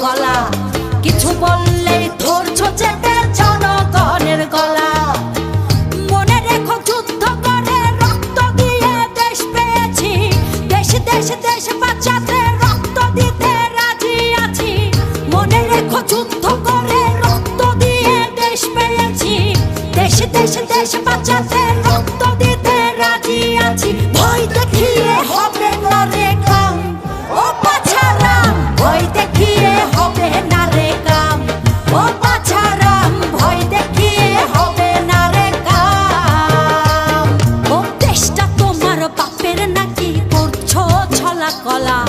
গলা, কিছু বললেই ধরছো চেপে জনগণের গলা। মনে রেখো যুদ্ধ করে রক্ত দিয়ে দেশ পেয়েছি, দেশ দেশ দেশ বাঁচাতে রক্ত দিতে রাজি আছি। মনে রেখো যুদ্ধ করে রক্ত দিয়ে দেশ পেয়েছি, দেশ দেশ দেশ বাঁচাতে রক্ত দিতে রাজি আছি। ভয় দেখিয়ে হবে না রে কাম, ও বাছারাম, ভয় দেখিয়ে হবে না রে কাম, ও বাছারাম, ভয় দেখিয়ে হবে না রে কাম। ও দেশটা তোমার বাপের নাকি করছো ছলা কলা।